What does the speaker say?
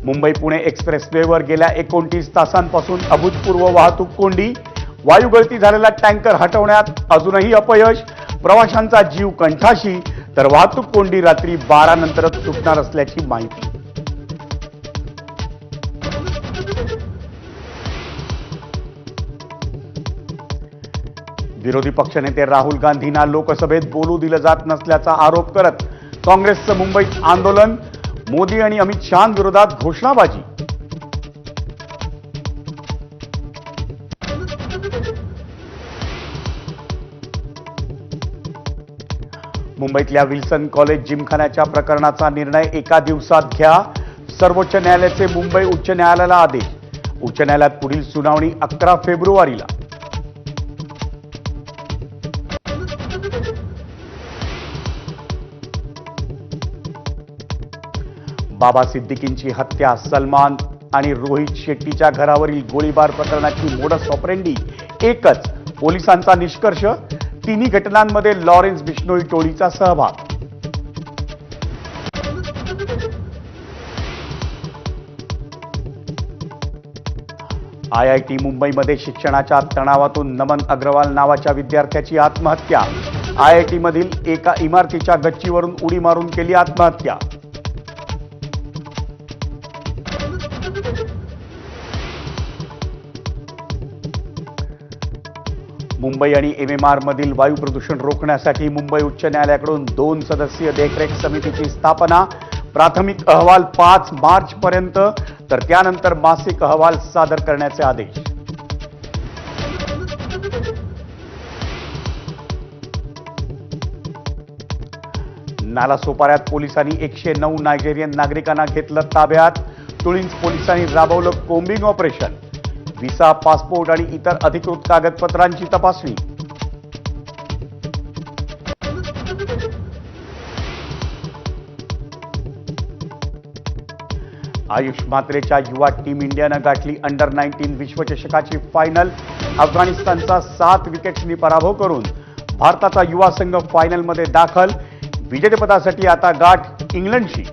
मुंबई पुणे एक्सप्रेसवेवर गेल्या 29 तासांपासून अभूतपूर्व वाहतूक कोंडी, वायुगळती झालेला टँकर हटवण्यात अजूनही अपयश, प्रवाशांचा जीव कंठाशी, तर वाहतूक कोंडी रात्री 12 नंतरच सुटणार असल्याची माहिती. विरोधी पक्षनेते राहुल गांधींना लोकसभेत बोलू दिलं जात नसल्याचा आरोप करत काँग्रेसचं मुंबईत आंदोलन, मोदी आणि अमित शहांविरोधात घोषणाबाजी. मुंबईतल्या विल्सन कॉलेज जिमखान्याच्या प्रकरणाचा निर्णय एका दिवसात घ्या, सर्वोच्च न्यायालयाचे मुंबई उच्च न्यायालयाला आदेश. उच्च न्यायालयात पुढील सुनावणी 11 फेब्रुवारीला. बाबा सिद्दीकींची हत्या, सलमान आणि रोहित शेट्टीच्या घरावरील गोळीबार प्रकरणाची मोडस ऑपरेंडी एकच, पोलिसांचा निष्कर्ष, तिन्ही घटनांमध्ये लॉरेन्स बिश्नोई टोळीचा सहभाग. IIT मुंबईमध्ये शिक्षणाच्या तणावातून नमन अग्रवाल नावाच्या विद्यार्थ्याची आत्महत्या. IIT मधील एका इमारतीच्या गच्चीवरून उडी मारून केली आत्महत्या. मुंबई आणि MMR मधील वायू प्रदूषण रोखण्यासाठी मुंबई उच्च न्यायालयाकडून 2 सदस्यीय देखरेख समितीची स्थापना. प्राथमिक अहवाल 5 मार्चपर्यंत, तर त्यानंतर मासिक अहवाल सादर करण्याचे आदेश. नालासोपाऱ्यात पोलिसांनी 109 नायजेरियन नागरिकांना घेतलं ताब्यात. तुळींज पोलिसांनी राबवलं कोम्बिंग ऑपरेशन. व्हिसा, पासपोर्ट आणि इतर अधिकृत कागदपत्रांची तपासणी. आयुष म्हात्रेच्या युवा टीम इंडियानं गाठली अंडर-19 विश्वचषकाची फायनल. अफगाणिस्तानचा 7 विकेट्सनी पराभव करून भारताचा युवा संघ फायनलमध्ये दाखल. विजेतेपदासाठी आता गाठ इंग्लंडशी.